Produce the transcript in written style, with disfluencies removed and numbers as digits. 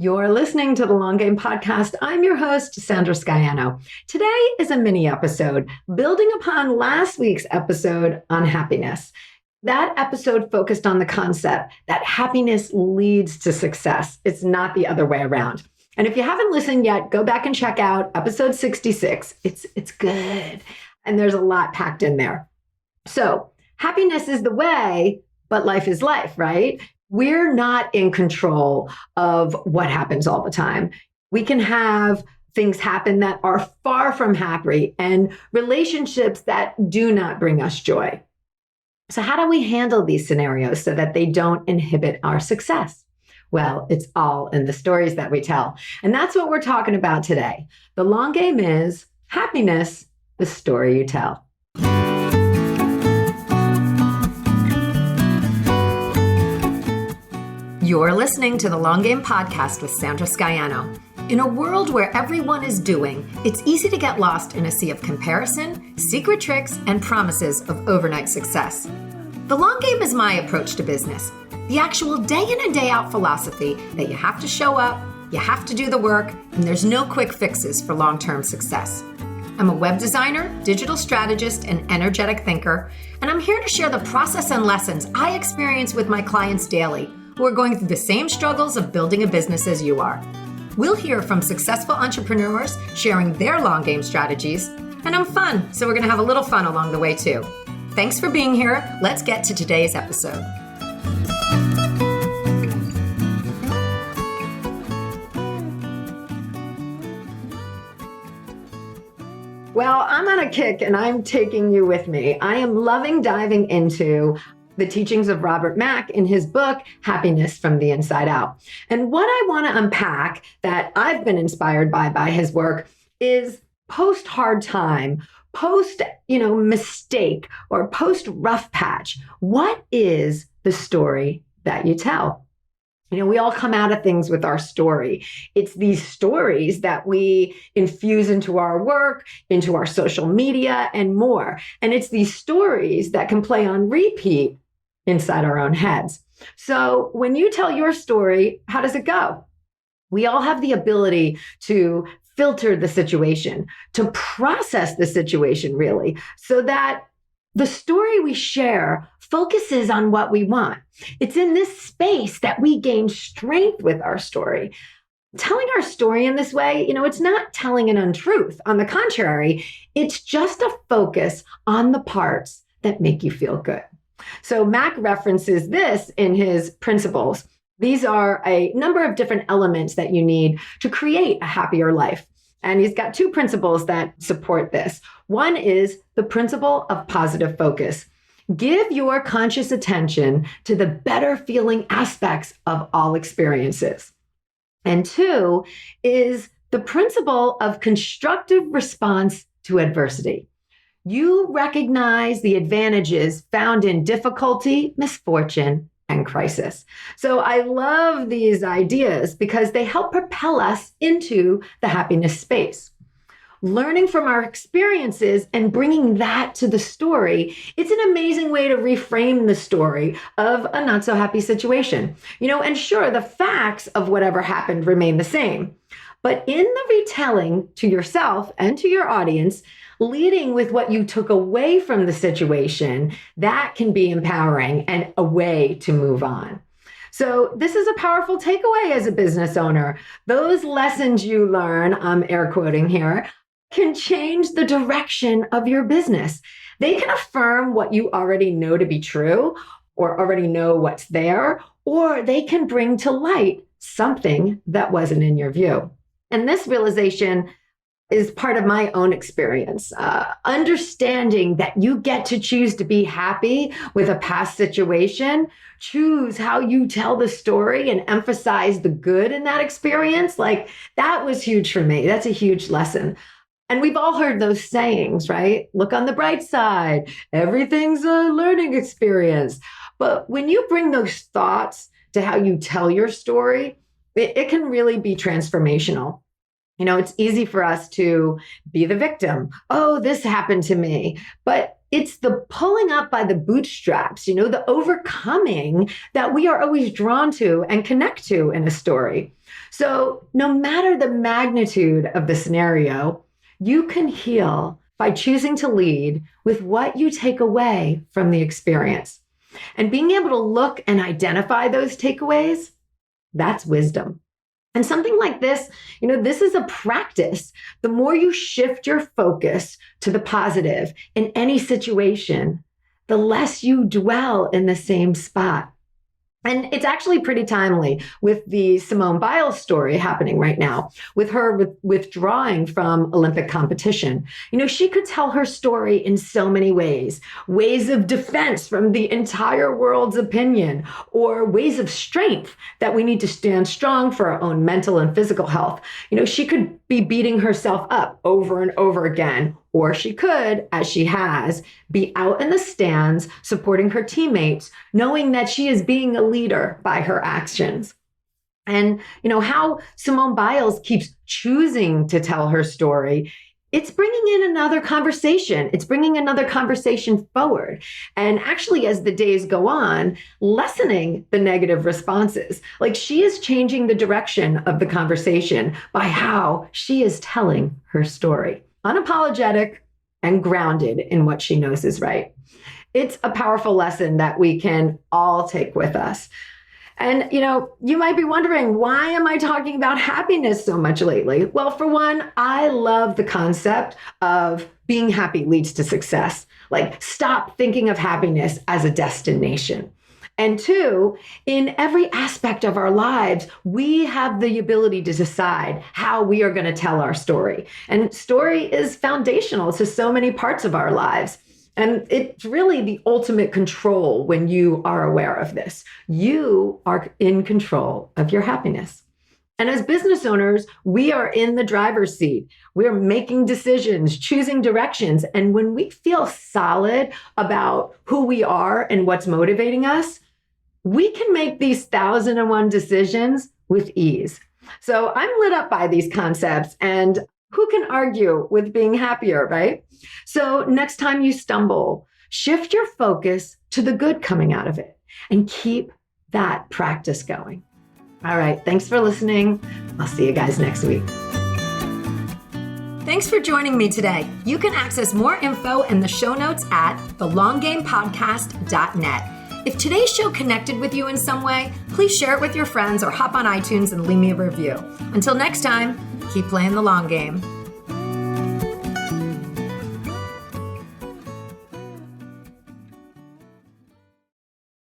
You're listening to the Long Game Podcast. I'm your host, Sandra Scaiano. Today is a mini episode building upon last week's episode on happiness. That episode focused on the concept that happiness leads to success. It's not the other way around. And if you haven't listened yet, go back and check out episode 66. It's good. And there's a lot packed in there. So happiness is the way, but life is life, right? We're not in control of what happens all the time. We can have things happen that are far from happy and relationships that do not bring us joy. So how do we handle these scenarios so that they don't inhibit our success? Well, it's all in the stories that we tell. And that's what we're talking about today. The long game is happiness, the story you tell. You're listening to the Long Game Podcast with Sandra Scaiano. In a world where everyone is doing, it's easy to get lost in a sea of comparison, secret tricks, and promises of overnight success. The long game is my approach to business, the actual day in and day out philosophy that you have to show up, you have to do the work, and there's no quick fixes for long-term success. I'm a web designer, digital strategist, and energetic thinker, and I'm here to share the process and lessons I experience with my clients daily who are going through the same struggles of building a business as you are. We'll hear from successful entrepreneurs sharing their long game strategies, and I'm fun, so we're gonna have a little fun along the way too. Thanks for being here. Let's get to today's episode. Well, I'm on a kick and I'm taking you with me. I am loving diving into the teachings of Robert Mack in his book, Happiness from the Inside Out. And what I want to unpack that I've been inspired by his work is post hard time, post, mistake or post rough patch. What is the story that you tell? We all come out of things with our story. It's these stories that we infuse into our work, into our social media, and more. And it's these stories that can play on repeat inside our own heads. So when you tell your story, how does it go? We all have the ability to filter the situation, to process the situation really, so that the story we share focuses on what we want. It's in this space that we gain strength with our story. Telling our story in this way, it's not telling an untruth. On the contrary, it's just a focus on the parts that make you feel good. So Mack references this in his principles. These are a number of different elements that you need to create a happier life. And he's got two principles that support this. One is the principle of positive focus. Give your conscious attention to the better feeling aspects of all experiences. And two is the principle of constructive response to adversity. You recognize the advantages found in difficulty, misfortune, and crisis. So I love these ideas because they help propel us into the happiness space. Learning from our experiences and bringing that to the story, it's an amazing way to reframe the story of a not so happy situation. And sure, the facts of whatever happened remain the same. But in the retelling to yourself and to your audience, leading with what you took away from the situation, that can be empowering and a way to move on. So this is a powerful takeaway as a business owner. Those lessons you learn, I'm air quoting here, can change the direction of your business. They can affirm what you already know to be true or already know what's there, or they can bring to light something that wasn't in your view. And this realization is part of my own experience. Understanding that you get to choose to be happy with a past situation, choose how you tell the story and emphasize the good in that experience. That was huge for me. That's a huge lesson. And we've all heard those sayings, right? Look on the bright side. Everything's a learning experience. But when you bring those thoughts to how you tell your story, it can really be transformational. It's easy for us to be the victim. Oh, this happened to me. But it's the pulling up by the bootstraps, the overcoming that we are always drawn to and connect to in a story. So no matter the magnitude of the scenario, you can heal by choosing to lead with what you take away from the experience. And being able to look and identify those takeaways, that's wisdom. And something like this, this is a practice. The more you shift your focus to the positive in any situation, the less you dwell in the same spot. And it's actually pretty timely with the Simone Biles story happening right now, with her withdrawing from Olympic competition. She could tell her story in so many ways of defense from the entire world's opinion, or ways of strength that we need to stand strong for our own mental and physical health. She could be beating herself up over and over again, or she could, as she has, be out in the stands supporting her teammates, knowing that she is being a leader by her actions. And how Simone Biles keeps choosing to tell her story, it's bringing in another conversation. It's bringing another conversation forward. And actually, as the days go on, lessening the negative responses. Like, she is changing the direction of the conversation by how she is telling her story. Unapologetic and grounded in what she knows is right. It's a powerful lesson that we can all take with us. And, you might be wondering, why am I talking about happiness so much lately? Well, for one, I love the concept of being happy leads to success. Like, stop thinking of happiness as a destination. And two, in every aspect of our lives, we have the ability to decide how we are going to tell our story. And story is foundational to so many parts of our lives. And it's really the ultimate control when you are aware of this. You are in control of your happiness. And as business owners, we are in the driver's seat. We're making decisions, choosing directions. And when we feel solid about who we are and what's motivating us, we can make these 1,001 decisions with ease. So I'm lit up by these concepts, and who can argue with being happier, right? So next time you stumble, shift your focus to the good coming out of it and keep that practice going. All right, thanks for listening. I'll see you guys next week. Thanks for joining me today. You can access more info in the show notes at thelonggamepodcast.net. If today's show connected with you in some way, please share it with your friends or hop on iTunes and leave me a review. Until next time, keep playing the long game.